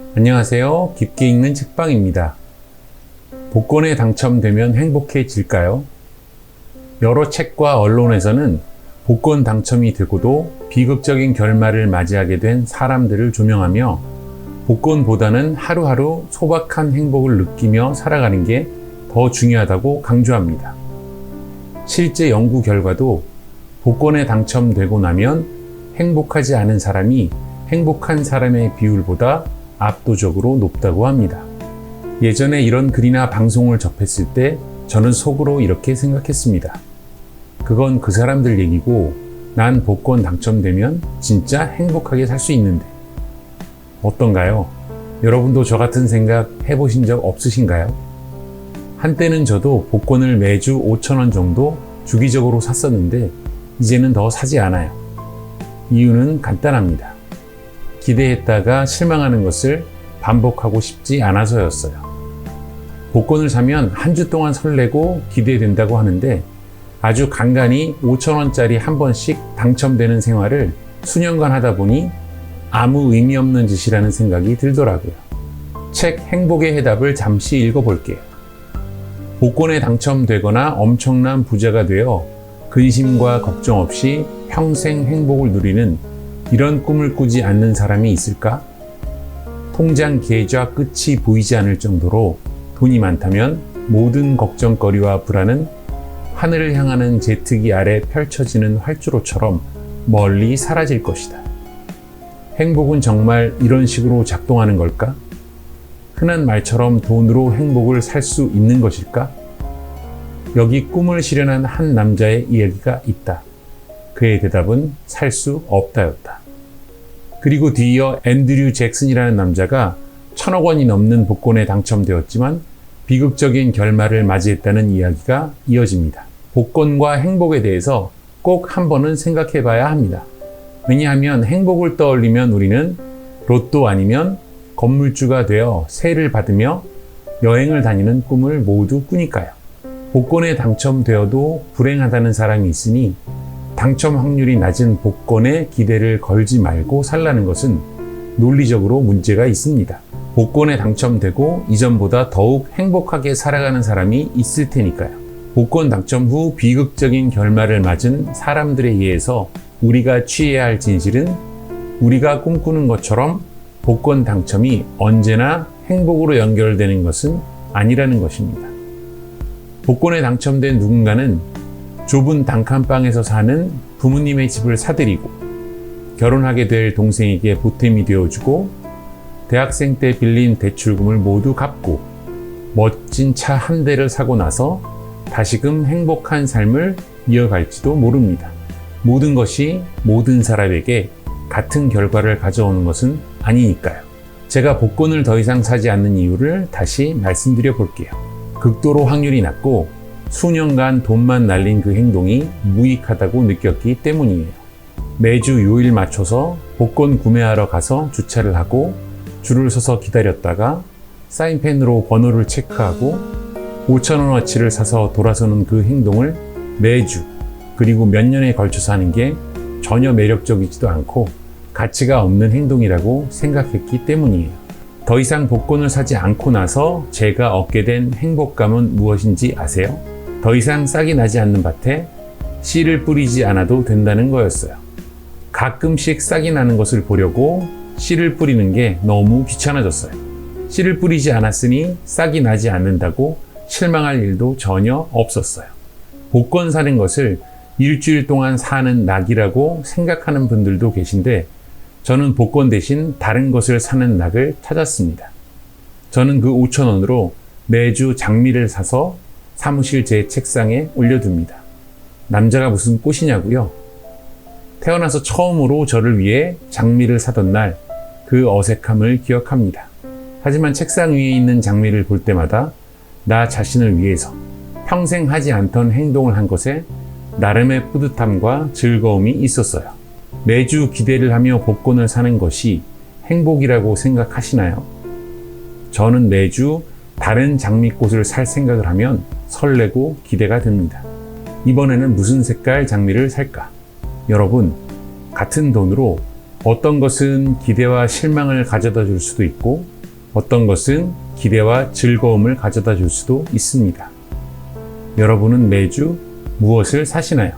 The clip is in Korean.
안녕하세요. 깊게 읽는 책방입니다. 복권에 당첨되면 행복해질까요? 여러 책과 언론에서는 복권 당첨이 되고도 비극적인 결말을 맞이하게 된 사람들을 조명하며 복권보다는 하루하루 소박한 행복을 느끼며 살아가는 게 더 중요하다고 강조합니다. 실제 연구 결과도 복권에 당첨되고 나면 행복하지 않은 사람이 행복한 사람의 비율보다 압도적으로 높다고 합니다. 예전에 이런 글이나 방송을 접했을 때 저는 속으로 이렇게 생각했습니다. 그건 그 사람들 얘기고 난 복권 당첨되면 진짜 행복하게 살 수 있는데. 어떤가요? 여러분도 저 같은 생각 해보신 적 없으신가요? 한때는 저도 복권을 매주 5,000원 정도 주기적으로 샀었는데 이제는 더 사지 않아요. 이유는 간단합니다. 기대했다가 실망하는 것을 반복하고 싶지 않아서였어요. 복권을 사면 한 주 동안 설레고 기대된다고 하는데 아주 간간히 5,000원짜리 한 번씩 당첨되는 생활을 수년간 하다 보니 아무 의미 없는 짓이라는 생각이 들더라고요. 책 행복의 해답을 잠시 읽어볼게요. 복권에 당첨되거나 엄청난 부자가 되어 근심과 걱정 없이 평생 행복을 누리는 이런 꿈을 꾸지 않는 사람이 있을까? 통장 계좌 끝이 보이지 않을 정도로 돈이 많다면 모든 걱정거리와 불안은 하늘을 향하는 제트기 아래 펼쳐지는 활주로처럼 멀리 사라질 것이다. 행복은 정말 이런 식으로 작동하는 걸까? 흔한 말처럼 돈으로 행복을 살 수 있는 것일까? 여기 꿈을 실현한 한 남자의 이야기가 있다. 그의 대답은 살 수 없다였다. 그리고 뒤이어 앤드류 잭슨이라는 남자가 1,000억 원이 넘는 복권에 당첨되었지만 비극적인 결말을 맞이했다는 이야기가 이어집니다. 복권과 행복에 대해서 꼭 한 번은 생각해 봐야 합니다. 왜냐하면 행복을 떠올리면 우리는 로또 아니면 건물주가 되어 세를 받으며 여행을 다니는 꿈을 모두 꾸니까요. 복권에 당첨되어도 불행하다는 사람이 있으니 당첨 확률이 낮은 복권에 기대를 걸지 말고 살라는 것은 논리적으로 문제가 있습니다. 복권에 당첨되고 이전보다 더욱 행복하게 살아가는 사람이 있을 테니까요. 복권 당첨 후 비극적인 결말을 맞은 사람들에 의해서 우리가 취해야 할 진실은 우리가 꿈꾸는 것처럼 복권 당첨이 언제나 행복으로 연결되는 것은 아니라는 것입니다. 복권에 당첨된 누군가는 좁은 단칸방에서 사는 부모님의 집을 사들이고 결혼하게 될 동생에게 보탬이 되어주고 대학생 때 빌린 대출금을 모두 갚고 멋진 차 한 대를 사고 나서 다시금 행복한 삶을 이어갈지도 모릅니다. 모든 것이 모든 사람에게 같은 결과를 가져오는 것은 아니니까요. 제가 복권을 더 이상 사지 않는 이유를 다시 말씀드려 볼게요. 극도로 확률이 낮고 수년간 돈만 날린 그 행동이 무익하다고 느꼈기 때문이에요. 매주 요일 맞춰서 복권 구매하러 가서 주차를 하고 줄을 서서 기다렸다가 사인펜으로 번호를 체크하고 5,000원어치를 사서 돌아서는 그 행동을 매주 그리고 몇 년에 걸쳐서 하는 게 전혀 매력적이지도 않고 가치가 없는 행동이라고 생각했기 때문이에요. 더 이상 복권을 사지 않고 나서 제가 얻게 된 행복감은 무엇인지 아세요? 더 이상 싹이 나지 않는 밭에 씨를 뿌리지 않아도 된다는 거였어요. 가끔씩 싹이 나는 것을 보려고 씨를 뿌리는 게 너무 귀찮아졌어요. 씨를 뿌리지 않았으니 싹이 나지 않는다고 실망할 일도 전혀 없었어요. 복권 사는 것을 일주일 동안 사는 낙이라고 생각하는 분들도 계신데 저는 복권 대신 다른 것을 사는 낙을 찾았습니다. 저는 그 5,000원으로 매주 장미를 사서 사무실 제 책상에 올려둡니다. 남자가 무슨 꽃이냐고요? 태어나서 처음으로 저를 위해 장미를 사던 날 그 어색함을 기억합니다. 하지만 책상 위에 있는 장미를 볼 때마다 나 자신을 위해서 평생 하지 않던 행동을 한 것에 나름의 뿌듯함과 즐거움이 있었어요. 매주 기대를 하며 복권을 사는 것이 행복이라고 생각하시나요? 저는 매주 다른 장미꽃을 살 생각을 하면 설레고 기대가 됩니다. 이번에는 무슨 색깔 장미를 살까? 여러분, 같은 돈으로 어떤 것은 기대와 실망을 가져다 줄 수도 있고, 어떤 것은 기대와 즐거움을 가져다 줄 수도 있습니다. 여러분은 매주 무엇을 사시나요?